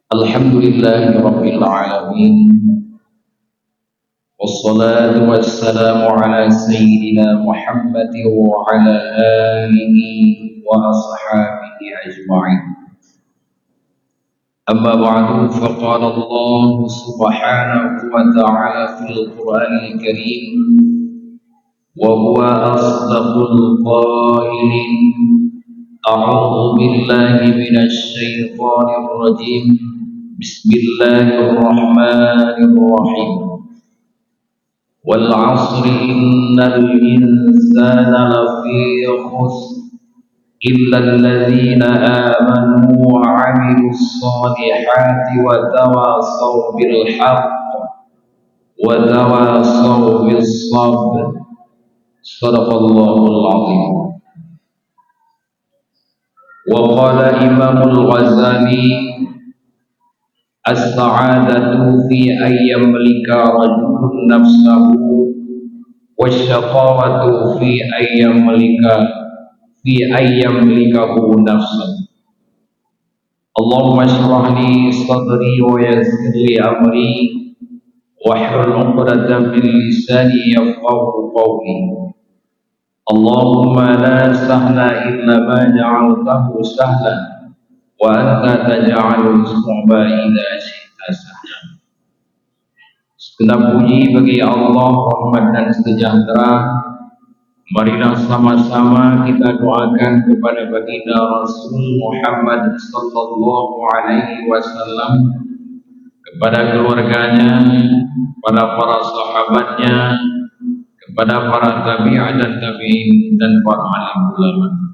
Alhamdulillahi Rabbil Alamin. Wassalatu wassalamu ala Sayyidina Muhammad wa ala alihi wa ashabihi ajma'in. Amma ba'du, faqala Allah subhanahu wa ta'ala fil Qur'anil Karim, wa huwa asdaqul qailin. A'udzu billahi minasy syaithanir rajim. Bismillahirrahmanirrahim. Wal 'asri innal insana lafi khusr illal ladzina amanu wa 'amilus solihati wa tawassaw bil haqq wa tawassaw bis sabr. Shadaqallahul 'azim. Wa qala Imamul Ghazali, as-sa'adatu fi ayyamlika rajulun nafsahu wasyaqawatu fi ayyamlikahu nafsahu. Allahumma shrah li sadri wa yassir li amri wahlul 'uqdatam min lisani yafqahu qawli. Allahumma la sahla illa ma ja'altahu sahlan wa anta taj'alul su'ba idza syi'ta sahlan. Segenap puji bagi Allah, rahmat dan sejahtera. Marilah sama-sama kita doakan kepada baginda Rasul Muhammad sallallahu alaihi wasallam, kepada keluarganya, kepada para sahabatnya, kepada para tabi'in dan tabi'in dan para alim ulama.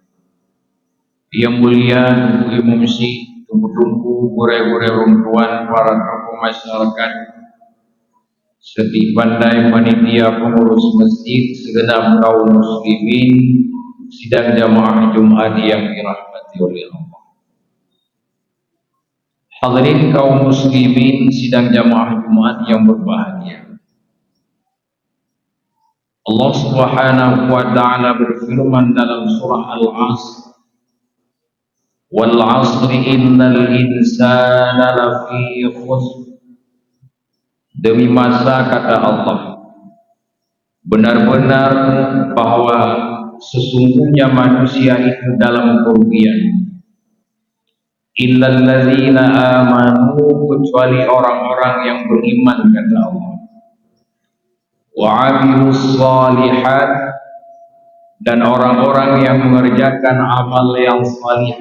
Yang mulia, Imam Syekh, tunggu-tunggu, gure-gure runtuhan, para tokoh masyarakat, seti pandai panitia pengurus masjid, segenap kaum muslimin, sidang jamaah Jumat yang dirahmati oleh Allah. Hadirin kaum muslimin, sidang jamaah Jumat yang berbahagia. Allah Subhanahu wa ta'ala berfirman dalam surah Al-'Asr, wal 'asri innal insana lafi khusr. Demi masa, kata Allah, benar-benar bahwa sesungguhnya manusia itu dalam kerugian. Illal ladzina amanu, kecuali orang-orang yang beriman, kata Allah. Wa 'amilus shalihat, dan orang-orang yang mengerjakan amal yang salih.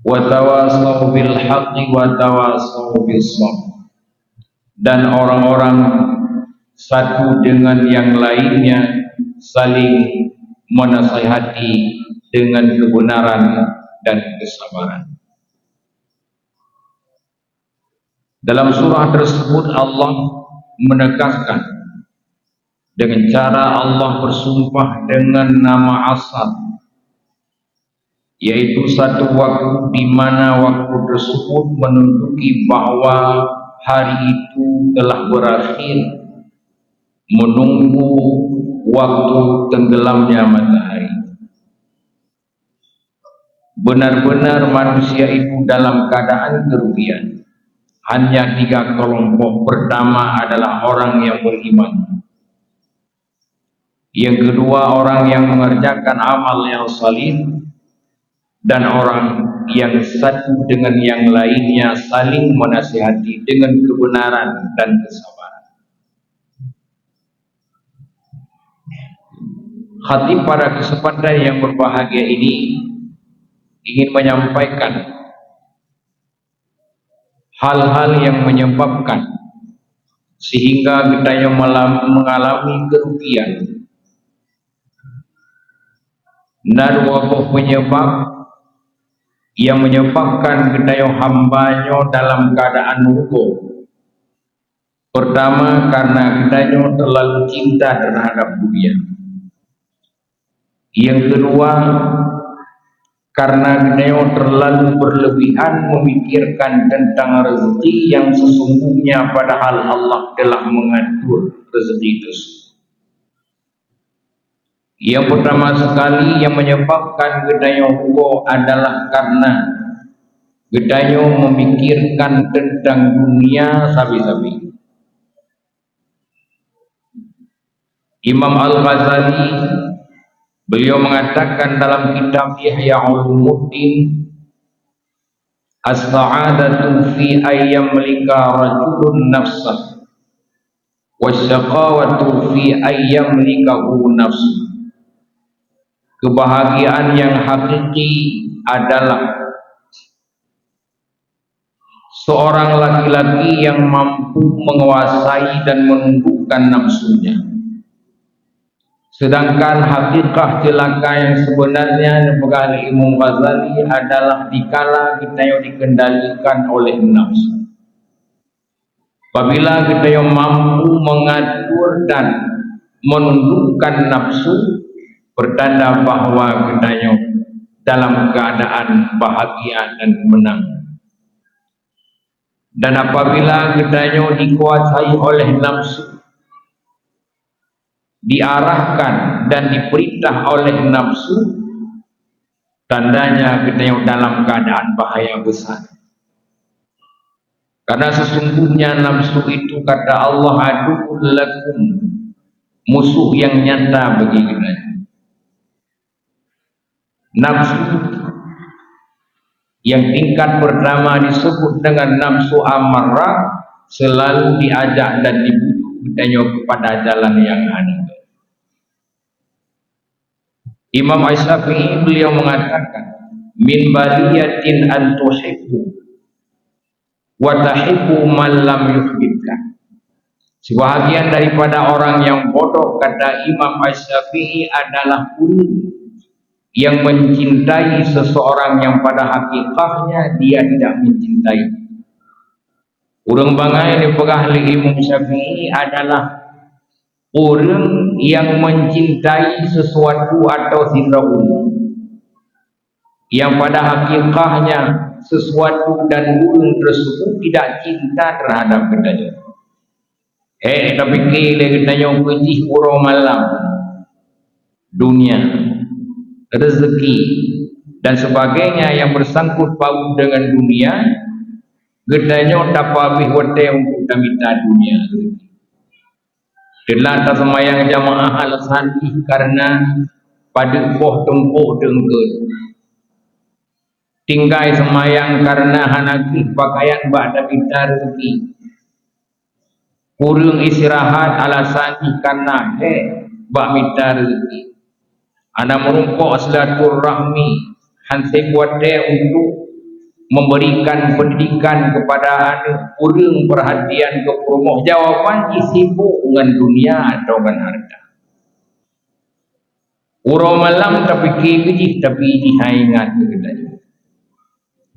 Wa tawassaw bil haqqi wa tawassaw bis sabr, dan orang-orang satu dengan yang lainnya saling menasihati dengan kebenaran dan kesabaran. Dalam surah tersebut Allah menegaskan dengan cara Allah bersumpah dengan nama asal, yaitu satu waktu di mana waktu tersebut menunjuki bahwa hari itu telah berakhir, menunggu waktu tenggelamnya matahari. Benar-benar manusia itu dalam keadaan kerugian. Hanya 3 kelompok. Pertama adalah orang yang beriman. Yang kedua, orang yang mengerjakan amal yang salih. Dan orang yang satu dengan yang lainnya saling menasihati dengan kebenaran dan kesabaran. Khatib pada kesempatan yang berbahagia ini ingin menyampaikan hal-hal yang menyebabkan sehingga kita yang mengalami kerugian, dan wabah penyebab yang menyebabkan kita hambanya dalam keadaan rugi. Pertama, karena kita terlalu cinta terhadap dunia. Yang kedua, karena kita terlalu berlebihan memikirkan tentang rezeki yang sesungguhnya padahal Allah telah mengatur rezeki itu. Yang pertama sekali yang menyebabkan kita rugi adalah karena Gedanyo memikirkan tentang dunia sabi-sabi. Imam Al-Ghazali beliau mengatakan dalam kitab Ihya Ulumuddin, as-sa'adatu fi ayyamlika rajulun nafsah wasyaqawatu fi ayyamlikahu nafsah. Kebahagiaan yang hakiki adalah seorang laki-laki yang mampu menguasai dan menundukkan nafsunya. Sedangkan hakikat celaka yang sebenarnya dipegang Imam Ghazali adalah dikala kita yang dikendalikan oleh nafsu. Apabila kita yang mampu mengatur dan menundukkan nafsu, bertanda bahawa kita yang dalam keadaan bahagia dan menang. Dan apabila kita yang dikuasai oleh nafsu, diarahkan dan diperintah oleh nafsu, tandanya kita yang dalam keadaan bahaya besar. Karena sesungguhnya nafsu itu kata Allah aduul lakum, musuh yang nyata bagi kita. Nafsu yang tingkat pertama disebut dengan nafsu amarah selalu diajak dan dibujuk kita kepada jalan yang aneh. Imam Asy-Syafi'i beliau mengatakan, min baliyatin an tuhibbu wa tahibbu man lam yuhibbka. Sebahagian daripada orang yang bodoh, kata Imam Asy-Syafi'i, adalah orang yang mencintai seseorang yang pada hakikatnya dia tidak mencintai. Orang bangai yang dipegang oleh Imam Syafi'i adalah orang yang mencintai sesuatu atau seseorang yang pada hakikatnya sesuatu dan orang tersebut tidak cinta terhadap kita. Tapi kita yang pergi urang malam, dunia, rezeki dan sebagainya yang bersangkut paut dengan dunia, gedanya tak habis waktu untuk minta dunia. Telah tak semayang jamaah alasan karena pada poh tempuk dengkut. Tinggal semayang karena hanaki pakaian bak minta rezeki. Kurang istirahat alasan karena bak minta rezeki. Anda merumpuk silaturahmi hansai buat dia untuk memberikan pendidikan kepada anak, kurang perhatian ke rumah, jawapan sibuk dengan dunia atau dengan harta. Urang malam tapi kiri tapi dihaingat kegadanya.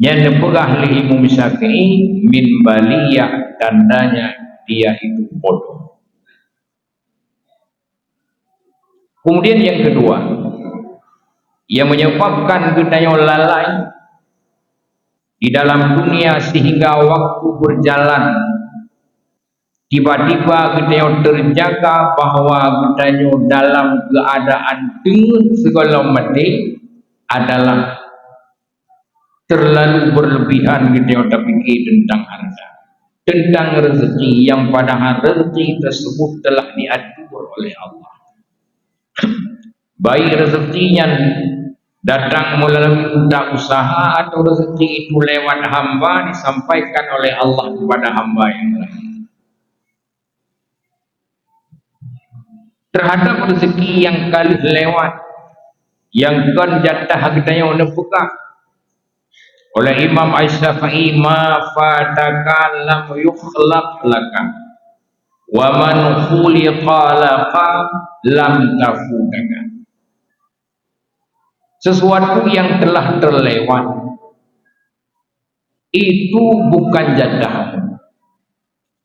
Yang dipegah oleh Imam Syafi'i min baliyah, tandanya dia itu bodoh. Kemudian yang kedua, yang menyebabkan kita yang lalai di dalam dunia sehingga waktu berjalan, tiba-tiba kita yang terjaga bahawa kita yang dalam keadaan dengan segala mati adalah terlalu berlebihan kita yang terfikir tentang harta, tentang rezeki yang padahal rezeki tersebut telah diatur oleh Allah. Baik rezekinya datang melalui usaha atau rezeki itu lewat hamba disampaikan oleh Allah kepada hamba yang lain. Terhadap rezeki yang kali lewat, yang kan jatah kita yang pegang oleh Imam Asy-Syafi'i, ma fataka lam yukhlaq laka wa man khuliqa laka lam tafutaka. Sesuatu yang telah terlewat itu bukan jatahmu.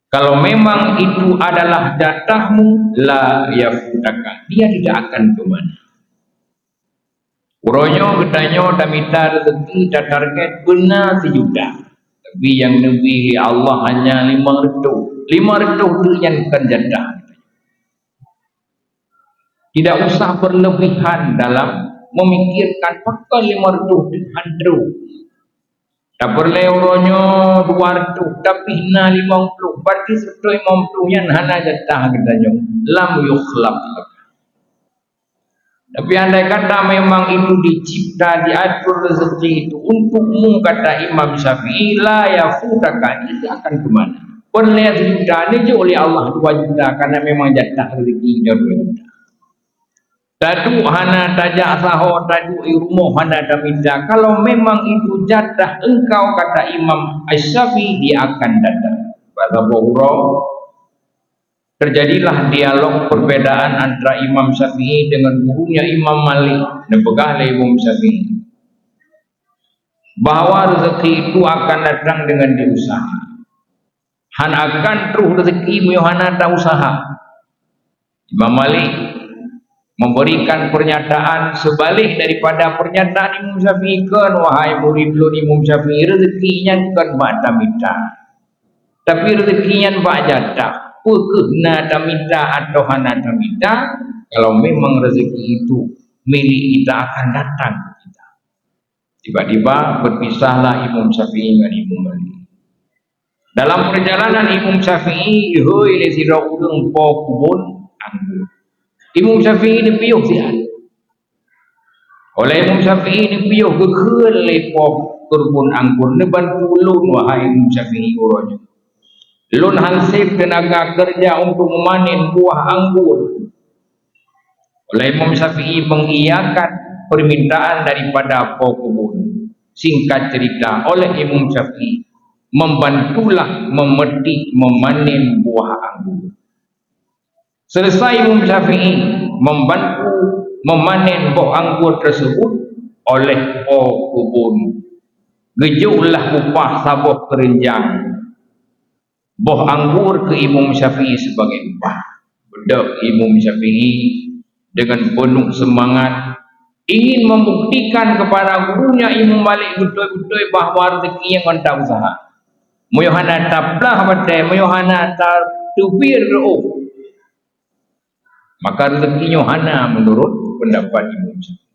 Kalau memang itu adalah jatahmu, la yafutaka, dia tidak akan kemana. Uronyo getanyo dah minta rezeki dah target benar 1 juta, tapi yang lebih Allah hanya 500 tu yang akan jatah. Tidak usah berlebihan dalam memikirkan pakai 500 handru. Tak perlu uronyo 200 tapi na 50. Berarti 150 nya hana jatah katanya. Lam yukhlaq. Tapi andai kata memang itu dicipta, diatur rezeki itu untukmu, kata Imam Syafi'i, la yafutaka, itu akan kemana? Perlihat juta ini je oleh Allah 2 juta karena memang jatah rezekinya 2 juta. Tadu hana tajak saho, tadu irumuh hana daminda. Kalau memang itu jatah engkau, kata Imam Syafi'i, dia akan datang. Pada Bohro terjadilah dialog perbedaan antara Imam Syafi'i dengan gurunya Imam Malik. Nepegah Imam Syafi'i bahwa rezeki itu akan datang dengan diusaha. Han akan terus rezeki muyohana tak usaha. Imam Malik memberikan pernyataan sebalik daripada pernyataan Imam Syafi'i. Kan wahai murid Imam Syafi'i, rezekinya kan bak minta, tapi rezekinya bak jatah. Pekehna minta atau hana minta, kalau memang rezeki itu milik kita akan datang ke kita. Tiba-tiba berpisahlah Imam Syafi'i dengan Imam Malik. Dalam perjalanan Imam Syafi'i hoi le sira urang po kubun anggur. Imam Syafi'i ni piuh sihat. Oleh Imam Syafi'i ni piuh kekeul le po kubun anggur ni ban ulun wahai Imam Syafi'i uronyo. Lun hansip tenaga kerja untuk memanen buah anggur. Oleh Imam Syafi'i mengiyakan permintaan daripada pokebun. Singkat cerita, oleh Imam Syafi'i membantulah memetik memanen buah anggur. Selesai Imam Syafi'i membantu memanen buah anggur tersebut, oleh pokebun gejuklah upah sabuh kerenjang buah anggur ke Imam Syafi'i sebagai upah. Bedak Imam Syafi'i dengan penuh semangat ingin membuktikan kepada gurunya Imam Malik betul-betul bahawa rezeki yang anda usaha. Muyohana taplah batai, muyohana tubir roh. Maka rezeki Yohana menurut pendapat Imam Syafi'i.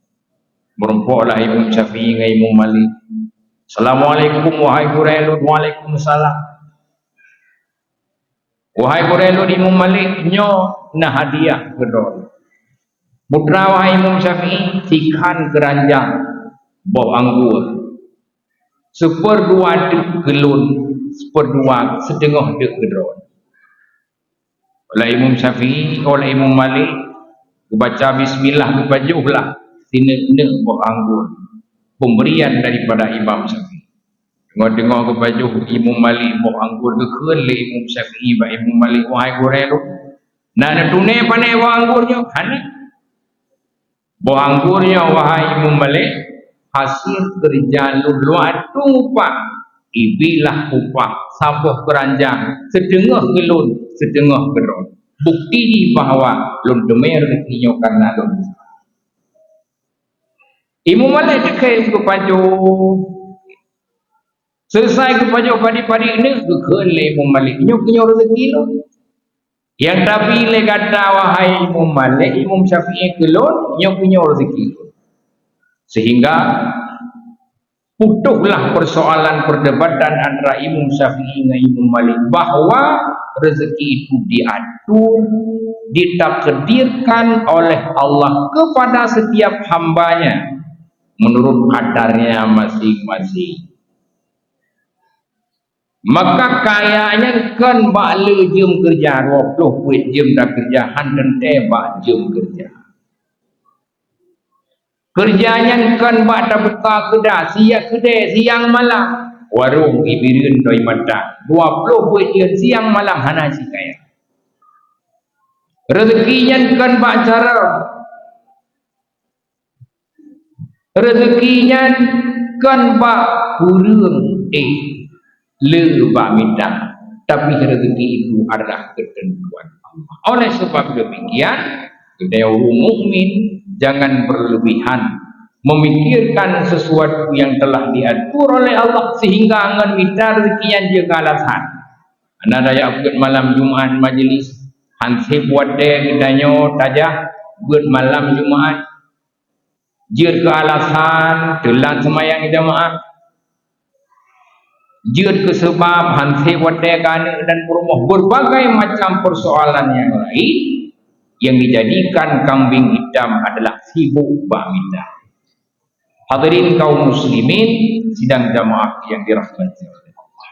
Berumpaklah Imam Syafi'i dengan Imam Malik. Assalamualaikum wahai Qurailun. Waalaikumsalam. Wahai Qurailun, Imam Malik nyo na hadiah kedol. Putra wahai Imam Syafi'i sikan keranjang buah anggur. 1/2 dek gelun, 1/2 setengah dek kedol. Oleh Imam Syafi'i, oleh Imam Malik baca bismillah kebajuhlah sine-ne buah anggur. Pemberian daripada Imam Syafi'i. Dengar kebajuh Imam Malik buah anggur kekeul le Imam Syafi'i ba Imam Malik wahai Qurailun. Nak tunai pandai buah anggurnya, hana. Buah anggurnya wahai Imam Malik hasil kerja lu atung upah. Ibilah upah sabuh keranjang setengah gelun, setengah gedon. Bukti bahawa lun demer rezekinya karena lun. Imam Malik dekai kepajuh. Selesai kepada padi-padi ini kekeul Imam Malik nyok rezeki lo. Yang tapi le kata wahai Imam Malik, Imam Syafi'i kelon nyok rezeki lo. Sehingga putuslah persoalan perdebatan antara Imam Syafi'i dengan Imam Malik bahawa rezeki itu diatur, ditakdirkan oleh Allah kepada setiap hambanya menurut kadarnya masing-masing. Maka kayaknya kan bak le jam kerja 20 kuit jam dah kerja handan tebak jam kerja. Kerjanya kan bak dah betah kedah siap kedai siang malam warung ibirin doi mata 20 kuit jam siang malam hana si kaya. Rezekinya kan bak cara rezekinya kan bak kurang le bak minta, tapi rezeki itu adalah ketentuan Allah. Oleh sebab demikian, kita orang mukmin jangan berlebihan memikirkan sesuatu yang telah diatur oleh Allah sehingga angan minta rezeki yang dia alasan. Anda daya buat malam Jumaat majlis, hansip buat deh kitanya tajah buat malam Jumaat. Jir ke alasan telan semayang jamaah. Jid ke sebab hanti wadai kana dan perumah berbagai macam persoalan yang lain yang dijadikan kambing hitam adalah sibuk bahmindah. Hadirin kaum muslimin sidang jamaah yang dirahmati oleh Allah.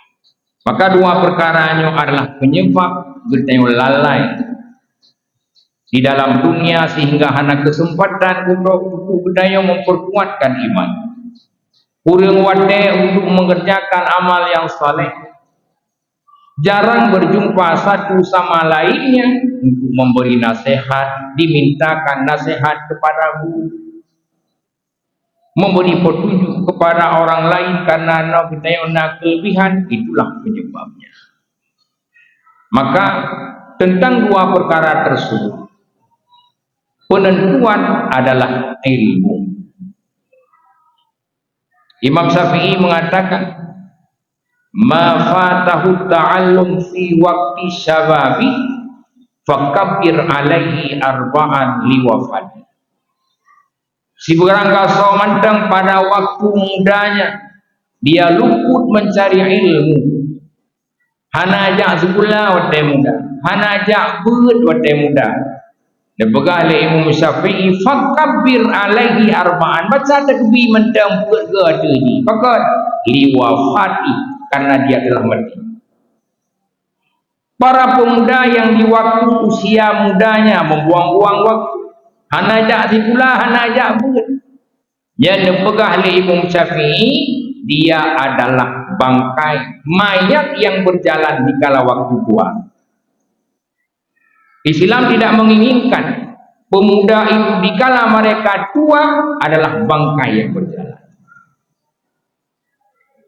Maka dua perkaranya adalah penyebab getanya lalai di dalam dunia sehingga hana kesempatan untuk budaya memperkuatkan iman. Kurang wadai untuk mengerjakan amal yang saleh. Jarang berjumpa satu sama lainnya untuk memberi nasihat, dimintakan nasihat kepada guru, memberi petunjuk kepada orang lain karena nak kelebihan, itulah penyebabnya. Maka tentang dua perkara tersebut, penentuan adalah ilmu. Imam Syafi'i mengatakan, ma fatahu ta'allum fi waqti syababi fakabbir alaihi arba'an liwafati. Si berangkasa mantang pada waktu mudanya dia luput mencari ilmu, hana ajak sekolah waktu muda, hana ajak beut waktu muda. Dan begah oleh Imam Syafi'i, fakabbir alaihi arba'an, baca takbir mantang beut ke ada ni, pakat liwafati, karena dia telah mati. Para pemuda yang di waktu usia mudanya membuang-buang waktu, hana ajak sekolah, hana ajak beut. Yang dipegah oleh Imam Syafi'i, dia adalah bangkai mayat yang berjalan di kala waktu tua. Islam tidak menginginkan pemuda itu di kala mereka tua adalah bangkai yang berjalan.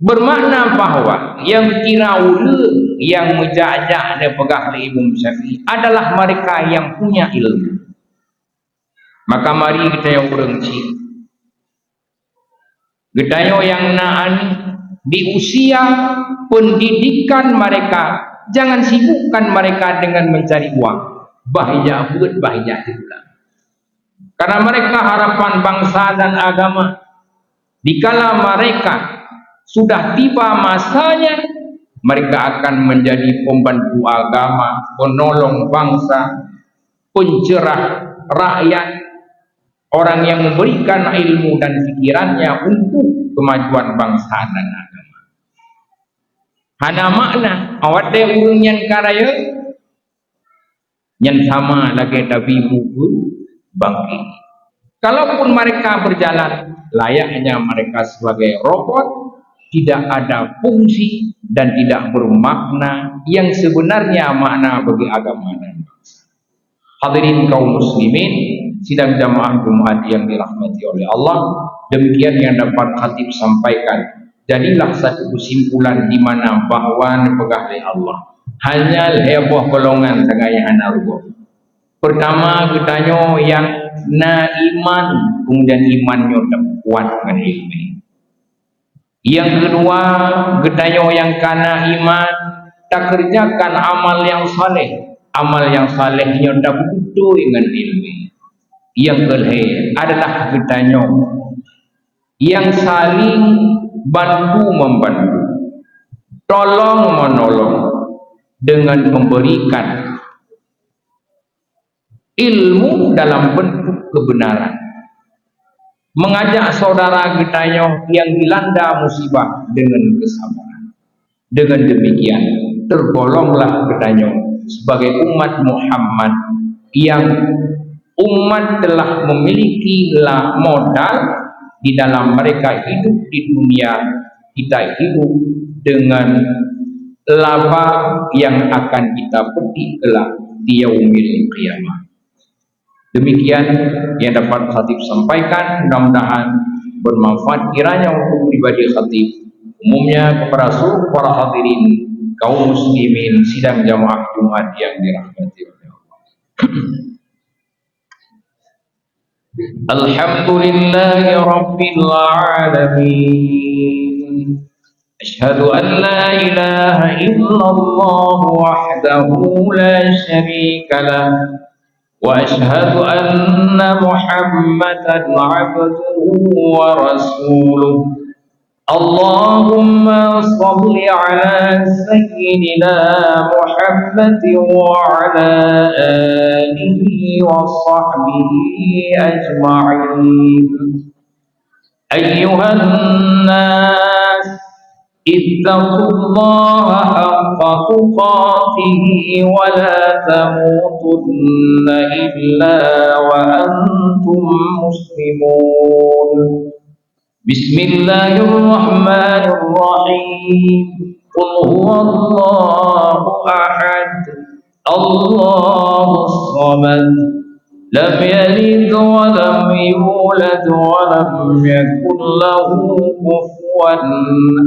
Bermakna bahwa yang kira ulu yang menjajah dan pegah oleh Imam Syafi'i adalah mereka yang punya ilmu. Maka mari kita yang berhenti, kita yang naan di usia pendidikan mereka, jangan sibukkan mereka dengan mencari uang. Bahaya buat bahaya juga. Karena mereka harapan bangsa dan agama. Dikala mereka sudah tiba masanya, mereka akan menjadi pembantu agama, penolong bangsa, pencerah rakyat, orang yang memberikan ilmu dan pikirannya untuk kemajuan bangsa dan agama. Hana makna awak de urung yang karaya yang sama lagi tapi buku bangkit. Kalaupun mereka berjalan layaknya mereka sebagai robot, tidak ada fungsi dan tidak bermakna yang sebenarnya makna bagi agama dan bangsa. Hadirin kaum muslimin sidang jamaah Jumat yang dirahmati oleh Allah, demikian yang dapat khatib sampaikan. Jadilah satu kesimpulan di mana bahwa dipegah oleh Allah hanya heboh golongan segaya anarugo. Pertama kitanya yang na iman, kemudian imannya tak kuat dengan ilmu. Yang kedua kitanya yang kana iman tak kerjakan amal yang saleh, amal yang salehnya tak butuh dengan ilmu. Yang ketiga adalah kitanya yang saling bantu membantu, tolong menolong dengan memberikan ilmu dalam bentuk kebenaran, mengajak saudara kita yang dilanda musibah dengan kesabaran. Dengan demikian tergolonglah kita sebagai umat Muhammad yang umat telah memiliki modal di dalam mereka hidup di dunia, kita hidup dengan laba yang akan kita petik kelak di yaumil qiyamah. Demikian yang dapat khatib sampaikan, mudah-mudahan bermanfaat kiranya untuk pribadi khatib, umumnya kepada seluruh para hadirin kaum muslimin sidang jamaah Jumat yang dirahmati oleh Allah. Alhamdulillahi rabbil alamin. أشهد أن لا إله إلا الله وحده لا شريك له وأشهد أن محمدا عبده ورسوله اللهم صل على سيدنا محمد وعلى آله وصحبه أجمعين. أيها الناس اتقوا الله حق تقاته ولا تموتن إلا وأنتم مسلمون. بسم الله الرحمن الرحيم. قل هو الله أحد الله الصمد لم يلد ولم يولد ولم يكن له كفوا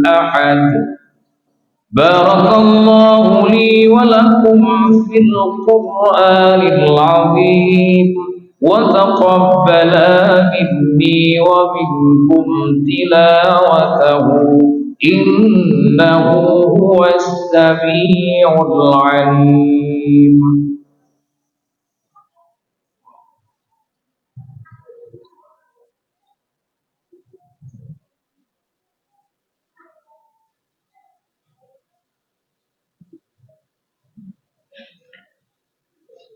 أحد. بارك الله لي ولكم في القرآن العظيم وتقبل مني ومنكم تلاوته إنه هو السميع العليم.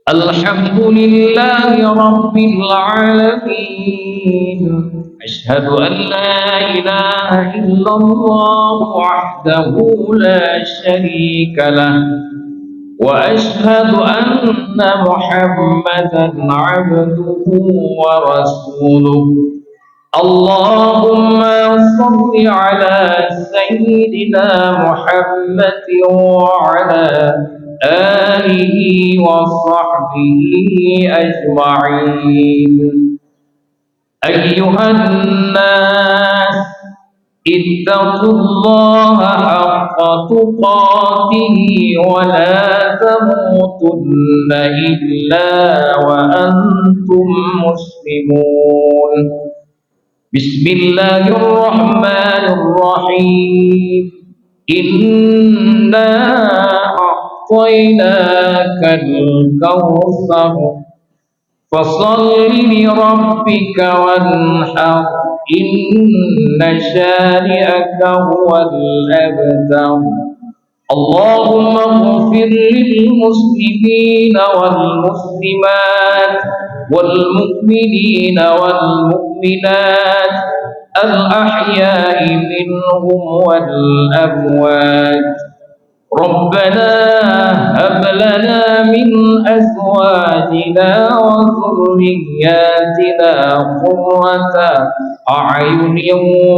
الحمد لله رب العالمين. أشهد أن لا إله إلا الله وحده لا شريك له وأشهد أن محمدا عبده ورسوله. اللهم صل على سيدنا محمد وعلى آله وصحبه أجمعين. أيها الناس اتقوا الله حق تقاته ولا تموتن إلا وأنتم مسلمون. بسم الله الرحمن الرحيم. إنا أعطيناك الكوثر فصل لربك وانحر إن شانئك هو الأبتر. اللهم اغفر للمسلمين والمسلمات والمؤمنين والمؤمنات الأحياء منهم والأموات. ربنا هب لنا من أزواجنا وذرياتنا قرة أعين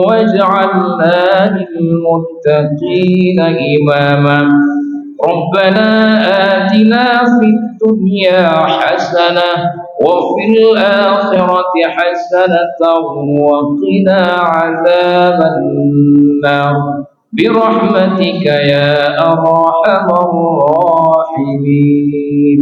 واجعلنا للمتقين إماما. ربنا آتنا في الدنيا حسنة وفي الآخرة حسنة وقنا عذاب النار برحمتك يا أرحم الراحمين.